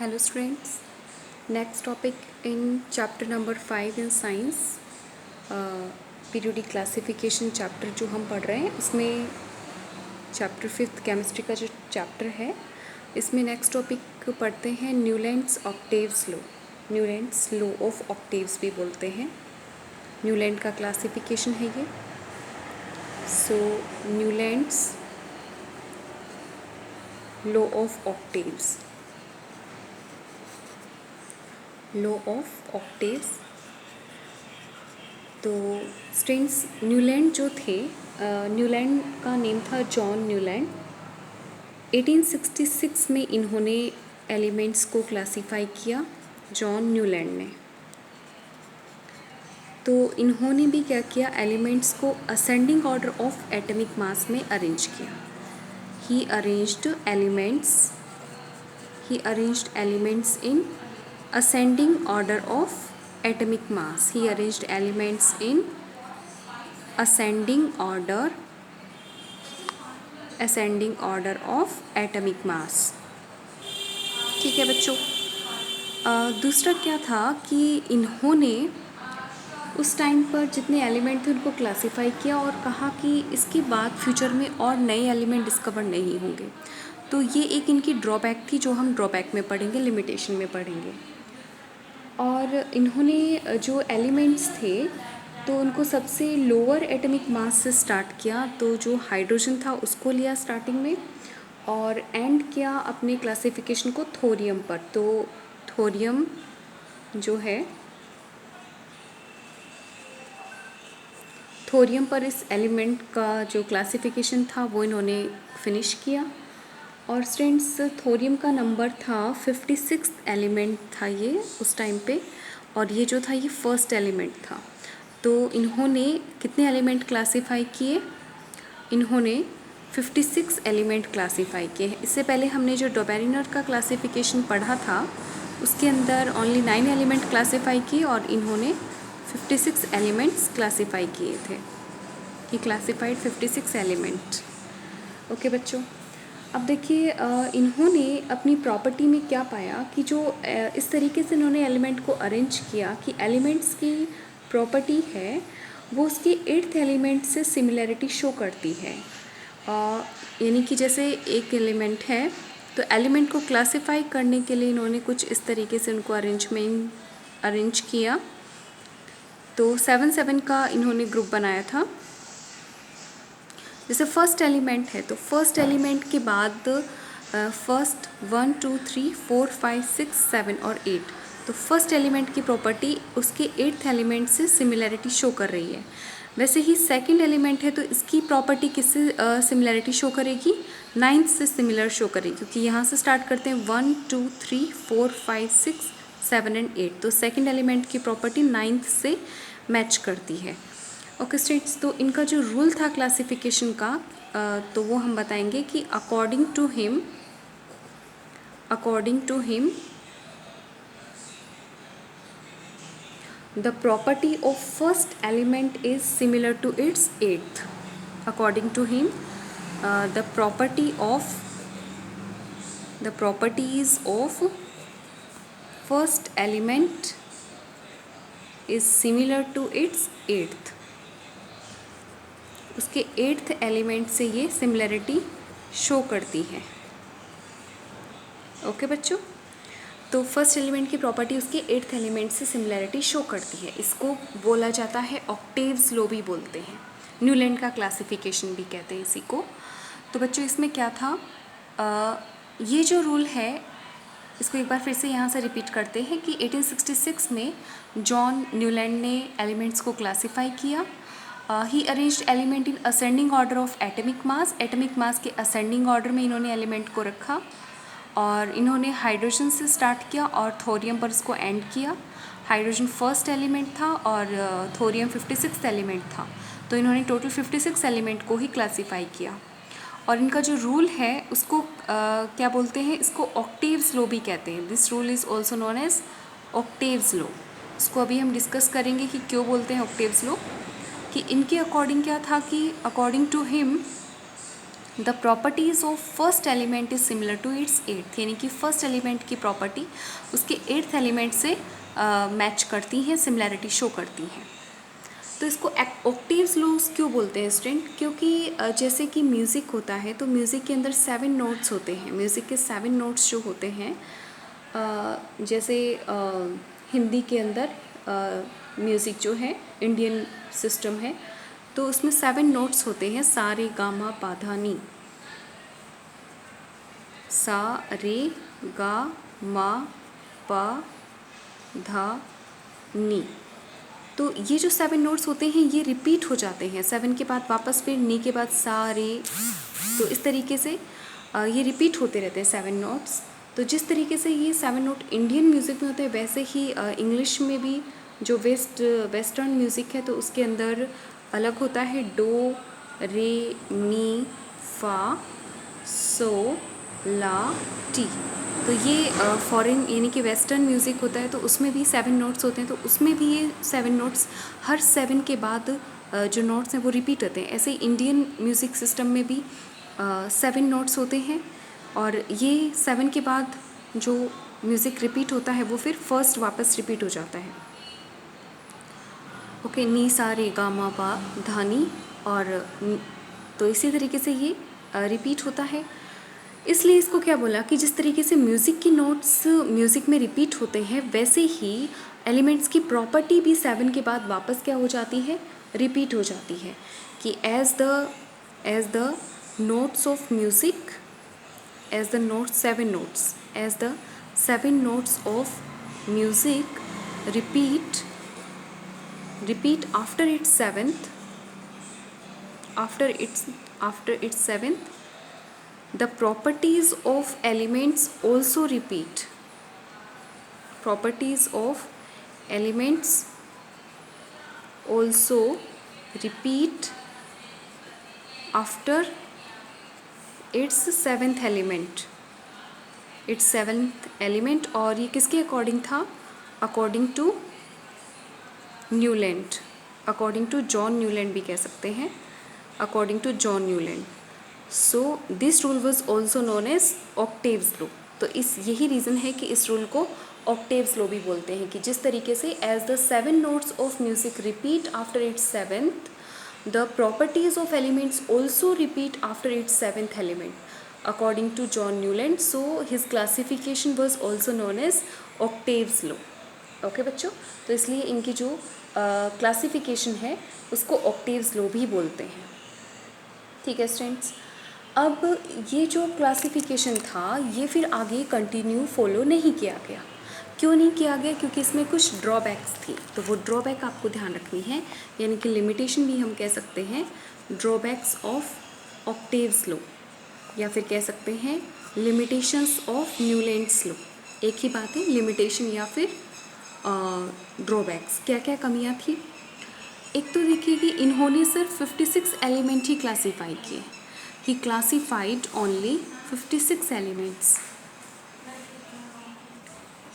Hello students, next topic in chapter number 5 in science, periodic classification chapter जो हम पढ़ रहे हैं इसमें chapter 5th chemistry का जो chapter है इसमें next topic पढ़ते हैं Newlands octaves law. Newlands law of octaves भी बोलते हैं। न्यूलैंड का क्लासिफिकेशन है ये। So Newlands law of octaves, law of octaves. तो स्ट्रेंड्स न्यूलैंड जो थे, न्यूलैंड का नेम था जॉन न्यूलैंड। 1866 में इन्होंने एलिमेंट्स को क्लासिफाई किया, जॉन न्यूलैंड ने। तो इन्होंने भी क्या किया, एलिमेंट्स को ascending order of atomic mass में अरेंज किया। He arranged elements in ascending order of atomic mass. He arranged elements in ascending order of atomic mass. ठीक है बच्चों। दूसरा क्या था कि इन्होंने उस टाइम पर जितने एलिमेंट थे उनको क्लासिफाई किया और कहा कि इसके बाद फ्यूचर में और नए एलिमेंट डिस्कवर नहीं होंगे। तो ये एक इनकी ड्रॉबैक थी जो हम ड्रॉबैक में पढ़ेंगे, लिमिटेशन में पढ़ेंगे। और इन्होंने जो एलिमेंट्स थे तो उनको सबसे लोअर एटॉमिक मास से स्टार्ट किया। तो जो हाइड्रोजन था उसको लिया स्टार्टिंग में और एंड किया अपने क्लासिफिकेशन को थोरियम पर। तो थोरियम जो है, थोरियम पर इस एलिमेंट का जो क्लासिफिकेशन था वो इन्होंने फिनिश किया। और स्टूडेंट्स थोरियम का नंबर था 56 एलिमेंट था ये उस टाइम पे, और ये जो था ये फर्स्ट एलिमेंट था। तो इन्होंने कितने एलिमेंट क्लासिफाई किए, इन्होंने 56 एलिमेंट क्लासिफाई किए हैं। इससे पहले हमने जो डोबेरिनर का क्लासिफिकेशन पढ़ा था उसके अंदर ओनली 9 एलिमेंट क्लासिफाई किए और इन्होंने 56 एलिमेंट्स क्लासिफाई किए थे। ही क्लासिफाइड 56 एलिमेंट। ओके बच्चों, अब देखिए इन्होंने अपनी प्रॉपर्टी में क्या पाया कि जो इस तरीके से इन्होंने एलिमेंट को अरेंज किया कि एलिमेंट्स की प्रॉपर्टी है वो उसके 8th एलिमेंट से सिमिलैरिटी शो करती है। यानी कि जैसे एक एलिमेंट है तो एलिमेंट को क्लासिफाई करने के लिए इन्होंने कुछ इस तरीके से उनको अरेंज किया। तो 7 का इन्होंने ग्रुप बनाया था। जैसे फर्स्ट एलिमेंट है तो फर्स्ट एलिमेंट के बाद फर्स्ट 1 2 3 4 5 6 7 और 8। तो फर्स्ट एलिमेंट की प्रॉपर्टी उसके 8th एलिमेंट से सिमिलैरिटी शो कर रही है। वैसे ही सेकंड एलिमेंट है तो इसकी प्रॉपर्टी किससे सिमिलैरिटी शो करेगी, 9th से सिमिलर शो करेगी, क्योंकि यहाँ से स्टार्ट करते हैं 1 2 3 4 5 6 7 एंड 8। तो सेकेंड एलिमेंट की प्रॉपर्टी 9th से मैच करती है। ओके स्टूडेंट्स, तो इनका जो रूल था क्लासिफिकेशन का तो वो हम बताएंगे कि according to him the property of first element is similar to its 8th। According to him the properties of first element is similar to its 8th। उसके 8th एलिमेंट से ये सिमिलरिटी शो करती है। ओके बच्चों, तो first element की property उसके 8th element से सिमिलरिटी शो करती है। इसको बोला जाता है ऑक्टेव्स लॉ भी बोलते हैं, न्यूलैंड का क्लासिफिकेशन भी कहते हैं इसी को। तो बच्चों इसमें क्या था, ये जो रूल है इसको एक बार फिर से यहाँ से रिपीट करते हैं कि 1866 में जॉन न्यूलैंड ने एलिमेंट्स को क्लासिफाई किया। He arranged element in ascending order of atomic mass. Atomic mass के असेंडिंग ऑर्डर में इन्होंने एलिमेंट को रखा और इन्होंने हाइड्रोजन से स्टार्ट किया और थोरियम पर इसको एंड किया। हाइड्रोजन फर्स्ट एलिमेंट था और थोरियम 56th एलिमेंट था। तो इन्होंने टोटल 56 एलिमेंट को ही क्लासीफाई किया। और इनका जो रूल है उसको क्या बोलते हैं, इसको ऑक्टेव्स लॉ भी कहते हैं। This rule is also known as octaves law. इसको अभी हम डिस्कस करेंगे कि क्यों बोलते हैं ऑक्टेव्स लॉ। कि इनके अकॉर्डिंग क्या था कि according to him the properties of first element is similar to its eighth, यानी कि फर्स्ट एलिमेंट की प्रॉपर्टी उसके एट्थ एलिमेंट से मैच करती हैं, सिमिलैरिटी शो करती हैं। तो इसको ऑक्टेव्स लॉज क्यों बोलते हैं स्टूडेंट? क्योंकि जैसे कि म्यूज़िक होता है तो म्यूज़िक के अंदर 7 नोट्स होते हैं। म्यूज़िक के 7 नोट्स जो होते हैं, जैसे हिंदी के अंदर म्यूज़िक जो है इंडियन सिस्टम है तो उसमें 7 नोट्स होते हैं, सा रे गा मा पा धा नी। सा रे गा मा पा धा नी। तो ये जो 7 नोट्स होते हैं ये रिपीट हो जाते हैं, 7 के बाद वापस फिर नी के बाद सा रे, तो इस तरीके से ये रिपीट होते रहते हैं 7 नोट्स। तो जिस तरीके से ये 7 नोट इंडियन म्यूज़िक में होते हैं वैसे ही इंग्लिश में भी जो वेस्टर्न म्यूज़िक है तो उसके अंदर अलग होता है, डो रे मी फा सो ला टी। तो ये फॉरेन यानी कि वेस्टर्न म्यूज़िक होता है तो उसमें भी 7 नोट्स होते हैं, तो उसमें भी ये 7 नोट्स हर 7 के बाद जो नोट्स हैं वो रिपीट होते हैं। ऐसे ही इंडियन म्यूज़िक सिस्टम में भी 7 नोट्स होते हैं और ये 7 के बाद जो म्यूज़िक रिपीट होता है वो फिर फर्स्ट वापस रिपीट हो जाता है। ओके, नी सा रे गा मा पा धा नी, और तो इसी तरीके से ये रिपीट होता है। इसलिए इसको क्या बोला कि जिस तरीके से म्यूज़िक की नोट्स म्यूज़िक में रिपीट होते हैं वैसे ही एलिमेंट्स की प्रॉपर्टी भी 7 के बाद वापस क्या हो जाती है, रिपीट हो जाती है। कि as the notes of music, as the notes 7 notes, as the 7 notes of music repeat after its seventh, after its seventh, the properties of elements also repeat. Properties of elements also repeat after its seventh element. Its seventh element, और ये किसके according था? According to Newland, according to John Newland भी कह सकते हैं, according to John Newland. So this rule was also known as octaves law. तो इस यही रीज़न है कि इस रूल को ऑक्टेव्स लॉ भी बोलते हैं कि जिस तरीके से as the 7 notes of music repeat after its seventh, the properties of elements also repeat after its seventh element according to John Newland. So his classification was also known as octaves law. Okay बच्चों, तो इसलिए इनकी जो classification है उसको octaves law भी बोलते हैं। ठीक है स्टूडेंट्स, अब ये जो क्लासिफिकेशन था ये फिर आगे कंटिन्यू फॉलो नहीं किया गया। क्यों नहीं किया गया? क्योंकि इसमें कुछ ड्रॉबैक्स थी, तो वो ड्रॉबैक आपको ध्यान रखनी है, यानी कि लिमिटेशन भी हम कह सकते हैं, ड्रॉबैक्स ऑफ ऑक्टेव्स लॉ, या फिर कह सकते हैं लिमिटेशंस ऑफ न्यूलैंड्स लॉ। एक ही बात है, लिमिटेशन या फिर ड्रॉबैक्स। क्या क्या कमियां थी? एक तो देखिए कि इन्होंने सिर्फ 56 एलिमेंट ही क्लासीफाई किए। ही क्लासीफाइड ओनली 56 एलिमेंट्स।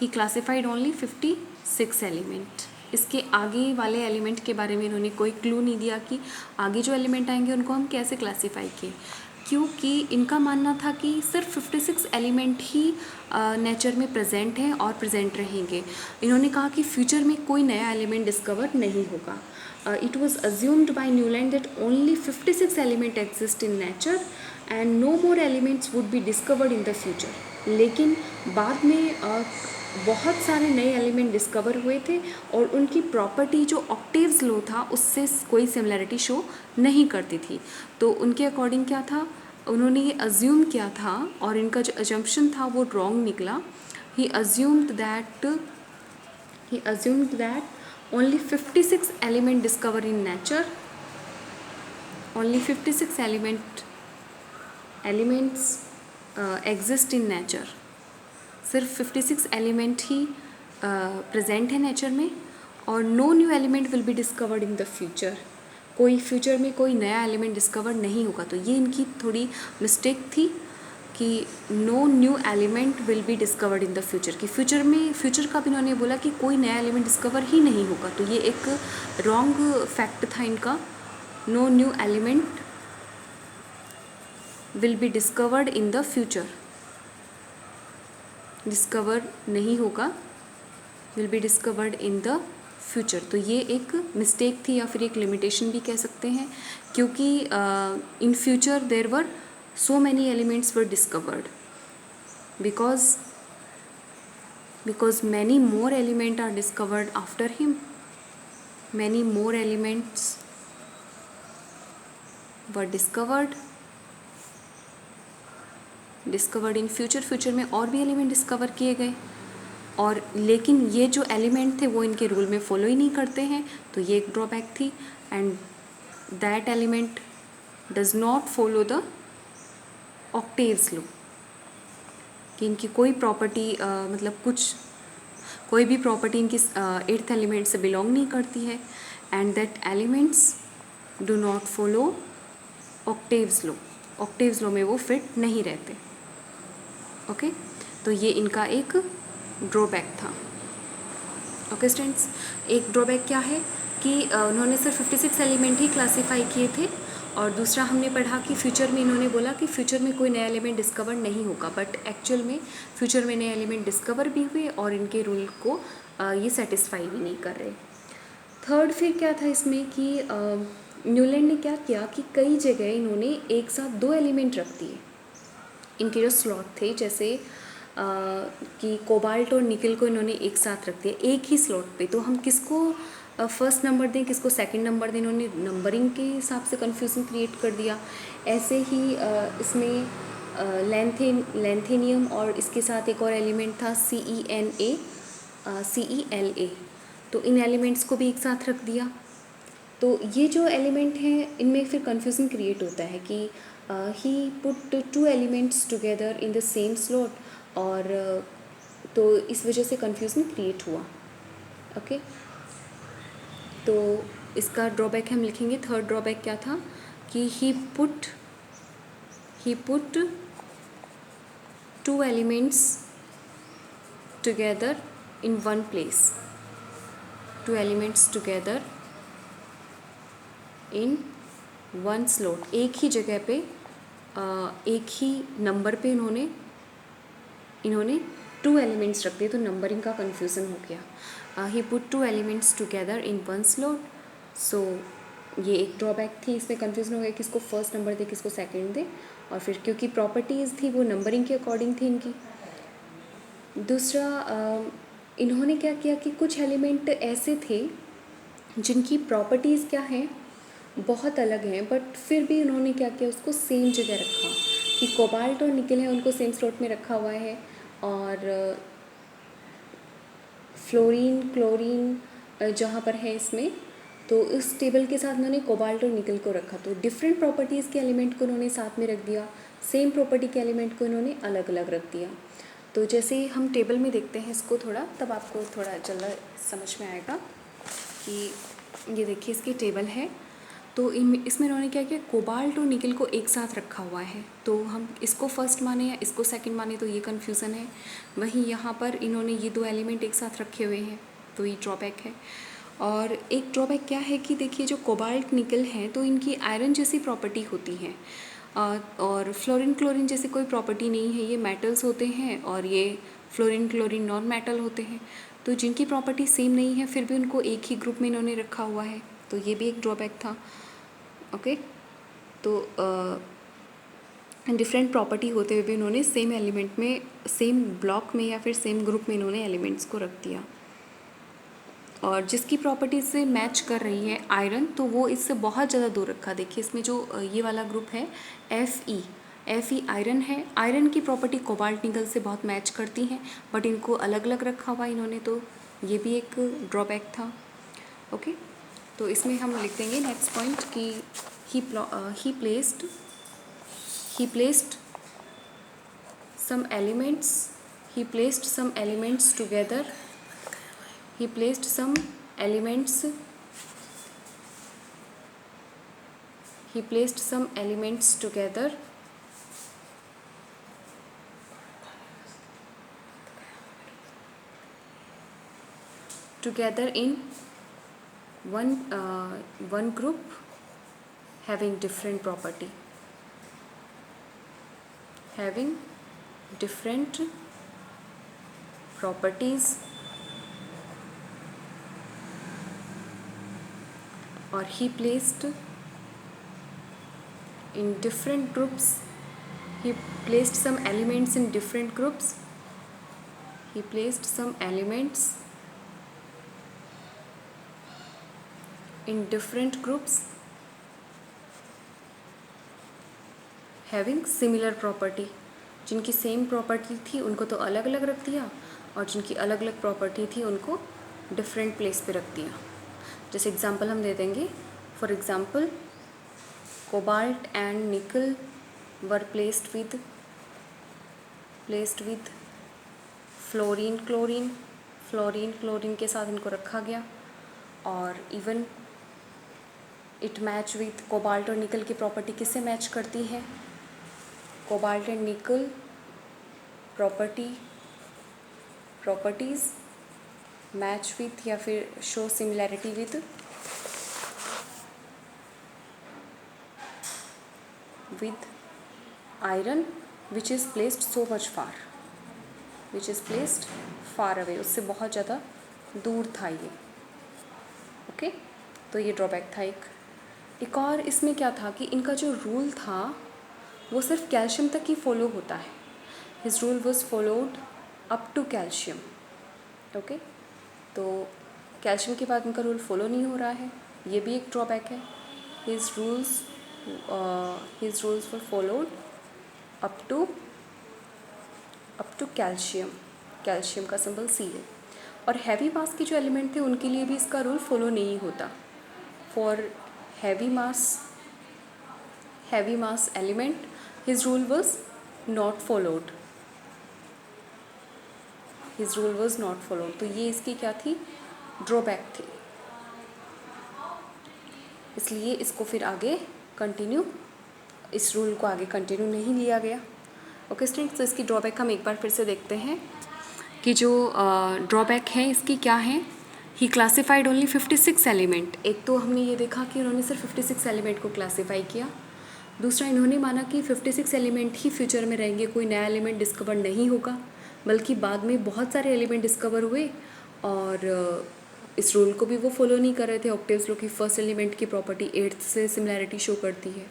ही क्लासीफाइड ओनली 56 एलिमेंट। इसके आगे वाले एलिमेंट के बारे में इन्होंने कोई क्लू नहीं दिया कि आगे जो एलिमेंट आएंगे उनको हम कैसे क्लासीफाई किए, क्योंकि इनका मानना था कि सिर्फ 56 एलिमेंट ही नेचर में प्रेजेंट हैं और प्रेजेंट रहेंगे। इन्होंने कहा कि फ्यूचर में कोई नया एलिमेंट डिस्कवर नहीं होगा। It was assumed by Newland that only 56 element exist in nature and no more elements would be discovered in the future. लेकिन बाद में बहुत सारे नए एलिमेंट डिस्कवर हुए थे और उनकी प्रॉपर्टी जो ऑक्टेव्स लॉ था उससे कोई सिमिलैरिटी शो नहीं करती थी। तो उनके अकॉर्डिंग क्या था, उन्होंने ये अज्यूम किया था और इनका जो अजम्पशन था वो रॉन्ग निकला। He assumed that only 56 element discover in nature, only 56 elements exist in nature. सिर्फ 56 एलिमेंट ही प्रेजेंट है नेचर में और no new element will be discovered in the future. कोई फ्यूचर में कोई नया एलिमेंट डिस्कवर नहीं होगा। तो ये इनकी थोड़ी मिस्टेक थी कि no new element will be discovered in the future, कि फ्यूचर का भी इन्होंने बोला कि कोई नया एलिमेंट डिस्कवर ही नहीं होगा। तो ये एक रॉन्ग फैक्ट था इनका। No new element will be discovered in the future, discover नहीं होगा, will be discovered in the future. तो ये एक मिस्टेक थी या फिर एक लिमिटेशन भी कह सकते हैं, क्योंकि in future there were so many elements were discovered because many more elements are discovered after him, many more elements were discovered in future में और भी एलिमेंट डिस्कवर किए गए, और लेकिन ये जो एलिमेंट थे वो इनके रूल में फॉलो ही नहीं करते हैं, तो ये एक ड्रॉबैक थी। And that element does not follow the octaves law, कि इनकी कोई प्रॉपर्टी मतलब कोई भी प्रॉपर्टी इनकी एट्थ एलिमेंट से बिलोंग नहीं करती है, and that elements do not follow octaves law, octaves law में वो फिट नहीं रहते। ओके, तो ये इनका एक ड्रॉबैक था। ओके स्टूडेंट्स, एक ड्रॉबैक क्या है कि उन्होंने सिर्फ 56 एलिमेंट ही क्लासीफाई किए थे, और दूसरा हमने पढ़ा कि फ्यूचर में इन्होंने बोला कि फ्यूचर में कोई नया एलिमेंट डिस्कवर नहीं होगा, बट एक्चुअल में फ्यूचर में नए एलिमेंट डिस्कवर भी हुए और इनके रूल को ये सेटिस्फाई भी नहीं कर रहे। थर्ड फिर क्या था इसमें कि न्यूलैंड ने क्या किया कि कई जगह इन्होंने एक साथ 2 एलिमेंट रख दिए, इनके जो स्लॉट थे, जैसे कि कोबाल्ट और निकल को इन्होंने एक साथ रख दिया एक ही स्लॉट पे। तो हम किसको फर्स्ट नंबर दें, किसको सेकंड नंबर दें, इन्होंने नंबरिंग के हिसाब से कन्फ्यूज़न क्रिएट कर दिया। ऐसे ही इसमें लैंथेनियम और इसके साथ एक और एलिमेंट था CELA, तो इन एलिमेंट्स को भी एक साथ रख दिया। तो ये जो एलिमेंट हैं इनमें फिर कन्फ्यूज़न क्रिएट होता है कि he put 2 elements together in the same slot, और तो इस वजह से कन्फ्यूज़न क्रिएट हुआ। ओके, तो इसका ड्रॉबैक हम लिखेंगे। थर्ड ड्रॉबैक क्या था कि he put 2 elements together in one place, 2 elements together in one slot, एक ही जगह पे एक ही नंबर पे इन्होंने 2 एलिमेंट्स रख दिए, तो नंबरिंग का कन्फ्यूज़न हो गया। He put 2 elements together in one slot, so ये एक ड्रॉबैक थी, इसमें कन्फ्यूज़न हो गया किसको फर्स्ट नंबर दे किसको सेकंड दे, और फिर क्योंकि प्रॉपर्टीज़ थी वो नंबरिंग के अकॉर्डिंग थी इनकी। दूसरा इन्होंने क्या किया कि कुछ एलिमेंट ऐसे थे जिनकी प्रॉपर्टीज़ क्या हैं बहुत अलग हैं, बट फिर भी उन्होंने क्या किया उसको सेम जगह रखा, कि कोबाल्ट और निकल है उनको सेम स्लॉट में रखा हुआ है, और फ्लोरीन क्लोरीन जहाँ पर है इसमें, तो इस टेबल के साथ उन्होंने कोबाल्ट और निकल को रखा, तो डिफरेंट प्रॉपर्टीज़ के एलिमेंट को उन्होंने साथ में रख दिया, सेम प्रॉपर्टी के एलिमेंट को इन्होंने अलग अलग रख दिया। तो जैसे हम टेबल में देखते हैं इसको थोड़ा, तब आपको थोड़ा जल्दी समझ में आएगा कि ये देखिए इसकी टेबल है, तो इसमें इन्होंने क्या किया कोबाल्ट और निकल को एक साथ रखा हुआ है, तो हम इसको फर्स्ट माने या इसको सेकंड माने, तो ये कन्फ्यूज़न है। वहीं यहाँ पर इन्होंने ये 2 एलिमेंट एक साथ रखे हुए हैं, तो ये ड्रॉबैक है। और एक ड्रॉबैक क्या है कि देखिए जो कोबाल्ट निकल हैं तो इनकी आयरन जैसी प्रॉपर्टी होती है, और फ्लोरीन क्लोरीन जैसी कोई प्रॉपर्टी नहीं है, ये मेटल्स होते हैं, और ये फ्लोरीन क्लोरीन नॉन मेटल होते हैं, तो जिनकी प्रॉपर्टी सेम नहीं है फिर भी उनको एक ही ग्रुप में इन्होंने रखा हुआ है, तो ये भी एक ड्रॉबैक था। ओके, तो डिफरेंट प्रॉपर्टी होते हुए भी उन्होंने सेम एलिमेंट में, सेम ब्लॉक में या फिर सेम ग्रुप में इन्होंने एलिमेंट्स को रख दिया, और जिसकी प्रॉपर्टी से मैच कर रही है आयरन, तो वो इससे बहुत ज़्यादा दूर रखा। देखिए इसमें जो ये वाला ग्रुप है Fe आयरन है, आयरन की प्रॉपर्टी कोबाल्ट निकल से बहुत मैच करती हैं, बट इनको अलग अलग रखा हुआ इन्होंने, तो ये भी एक ड्रॉबैक था। ओके, तो इसमें हम लिख देंगे नेक्स्ट पॉइंट कि he placed some elements together, he placed some elements together in one group having different property. having different properties or he placed in different groups, he placed some elements in different groups, he placed some elements in different groups having similar property, जिनकी same property थी उनको तो अलग अलग रख दिया और जिनकी अलग अलग प्रॉपर्टी थी उनको डिफरेंट प्लेस पे रख दिया। जैसे एग्जांपल हम दे देंगे, फॉर एग्जांपल कोबाल्ट एंड निकल were placed with fluorine chlorine के साथ इनको रखा गया। और even it match with cobalt और निकल की प्रॉपर्टी किससे मैच करती है? कोबाल्ट एंड निकल प्रॉपर्टीज मैच विथ या फिर show similarity with iron which is placed so much far away, उससे बहुत ज़्यादा दूर था ये। ओके, तो ये ड्रॉबैक था एक और इसमें क्या था कि इनका जो रूल था वो सिर्फ कैल्शियम तक ही फॉलो होता है। His rule was followed up to calcium. ओके, तो कैल्शियम के बाद इनका रूल फॉलो नहीं हो रहा है, ये भी एक ड्रॉबैक है। His rules were followed up to calcium का सिंबल सी है। और हैवी मास के जो एलिमेंट थे उनके लिए भी इसका रूल फॉलो नहीं होता। For heavy mass element his rule was not followed. तो ये इसकी क्या थी? ड्रॉबैक थी। इसलिए इसको फिर आगे इस रूल को आगे कंटिन्यू नहीं लिया गया। ओके स्टूडेंट्स, तो इसकी ड्रॉबैक हम एक बार फिर से देखते हैं कि जो ड्रॉबैक है इसकी क्या है। ही क्लासिफाइड ओनली 56 एलिमेंट। एक तो हमने ये देखा कि उन्होंने सिर्फ 56 एलिमेंट को क्लासीफाई किया। दूसरा, इन्होंने माना कि 56 एलिमेंट ही फ्यूचर में रहेंगे, कोई नया एलिमेंट डिस्कवर नहीं होगा, बल्कि बाद में बहुत सारे एलिमेंट डिस्कवर हुए और इस रूल को भी वो फॉलो नहीं कर रहे थे। ऑक्टेव्स लॉ की फर्स्ट एलिमेंट की प्रॉपर्टी 8th से सिमिलैरिटी शो करती है।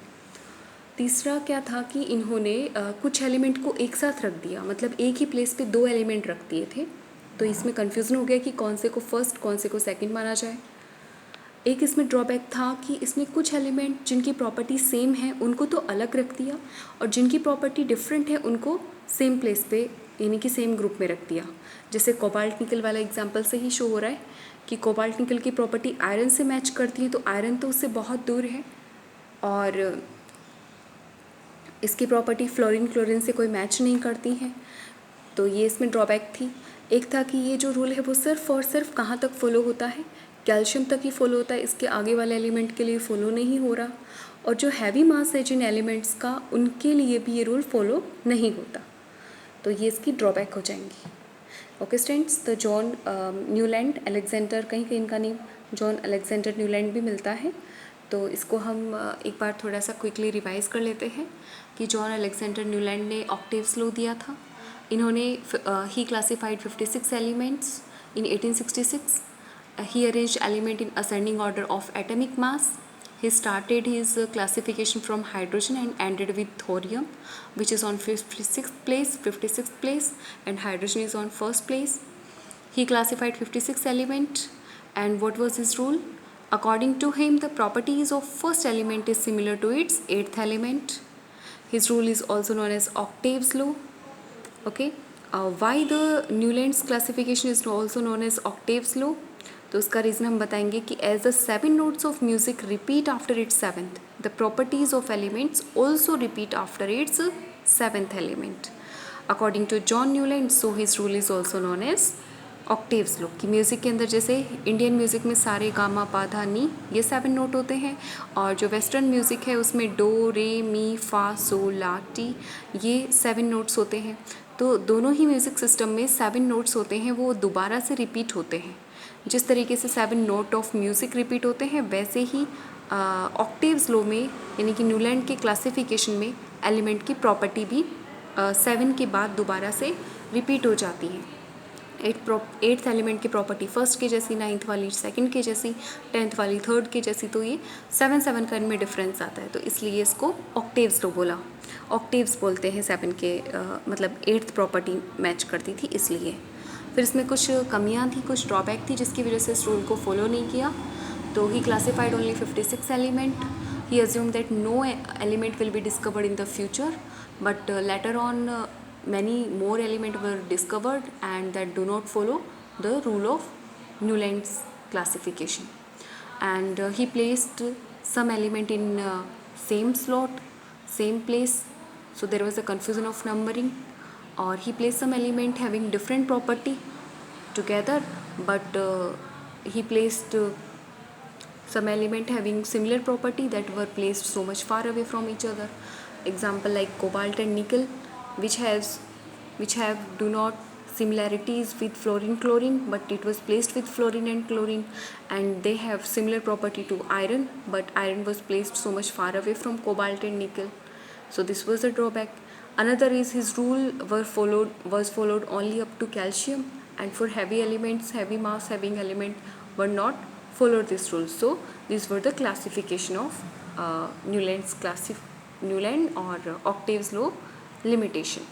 तीसरा क्या था कि इन्होंने कुछ एलिमेंट को एक साथ रख दिया, मतलब एक ही प्लेस पे 2 एलिमेंट रख दिए थे। तो इसमें कन्फ्यूज़न हो गया कि कौन से को फर्स्ट कौन से को सेकंड माना जाए। एक इसमें ड्रॉबैक था कि इसने कुछ एलिमेंट जिनकी प्रॉपर्टी सेम है उनको तो अलग रख दिया और जिनकी प्रॉपर्टी डिफरेंट है उनको सेम प्लेस पे यानी कि सेम ग्रुप में रख दिया। जैसे कोबाल्ट निकल वाला एग्जांपल से ही शो हो रहा है कि कोबाल्ट निकल की प्रॉपर्टी आयरन से मैच करती है, तो आयरन तो उससे बहुत दूर है और इसकी प्रॉपर्टी फ्लोरीन क्लोरीन से कोई मैच नहीं करती है। तो ये इसमें ड्रॉबैक थी। एक था कि ये जो रूल है वो सिर्फ और सिर्फ कहाँ तक फॉलो होता है? कैल्शियम तक ही फॉलो होता है, इसके आगे वाले एलिमेंट के लिए फॉलो नहीं हो रहा। और जो हैवी मास है जिन एलिमेंट्स का, उनके लिए भी ये रूल फॉलो नहीं होता। तो ये इसकी ड्रॉबैक हो जाएंगी। ओके स्टूडेंट्स, तो जॉन न्यूलैंड अलेक्जेंडर, कहीं कहीं इनका नेम जॉन अलेक्जेंडर न्यूलैंड भी मिलता है। तो इसको हम एक बार थोड़ा सा क्विकली रिवाइज़ कर लेते हैं कि जॉन अलेक्जेंडर न्यूलैंड ने ऑक्टेव्स लॉ दिया था। इन्होंने he classified 56 elements in 1866। He arranged element in ascending order of atomic mass. He started his classification from hydrogen and ended with thorium, which is on 56th place, and hydrogen is on first place. He classified 56 element, and what was his rule? According to him, the properties of first element is similar to its 8th element. His rule is also known as Octave's law. Okay. Why the Newland's classification is also known as Octave's law? तो उसका reason हम बताएंगे कि as the 7 notes of music repeat after its 7th, the properties of elements also repeat after its 7th element. According to John Newland, so his rule is also known as octaves law. कि music के अंदर जैसे Indian music में सारे gamma पा धा नी ये 7 note होते हैं, और जो वेस्टर्न म्यूज़िक है उसमें डो रे मी फा सो ला टी ये 7 नोट्स होते हैं। तो दोनों ही म्यूज़िक सिस्टम में 7 नोट्स होते हैं, वो दोबारा से रिपीट होते हैं। जिस तरीके से 7 नोट ऑफ म्यूज़िक रिपीट होते हैं, वैसे ही ऑक्टेव्स लॉ में यानी कि न्यूलैंड के क्लासिफिकेशन में एलिमेंट की प्रॉपर्टी भी 7 के बाद दोबारा से रिपीट हो जाती हैं। एट्थ एलिमेंट की प्रॉपर्टी फर्स्ट की जैसी, नाइन्थ वाली सेकंड की जैसी, 10th वाली थर्ड की जैसी, तो ये 7 का इनमें डिफरेंस आता है, तो इसलिए इसको ऑक्टेव्स लो बोला। ऑक्टेव्स बोलते हैं 7 के, मतलब 8th प्रॉपर्टी मैच करती थी इसलिए। फिर इसमें कुछ कमियां थी, कुछ ड्रॉबैक थी, जिसकी वजह से इस रूल को फॉलो नहीं किया। तो he classified only 56 element. He assumed that no element will be discovered in the future, but later on many more elements were discovered and that do not follow the rule of Newland's classification. And he placed some element in same slot, same place, so there was a confusion of numbering. Or he placed some element having different property together, but he placed some element having similar property that were placed so much far away from each other. Example like cobalt and nickel, which have do not similarities with fluorine chlorine, but it was placed with fluorine and chlorine, and they have similar property to iron, but iron was placed so much far away from cobalt and nickel, so this was a drawback. Another is his rule was followed only up to calcium, and for heavy elements, heavy mass having element were not followed this rule. So these were the classification of Newland or Octave's law limitation.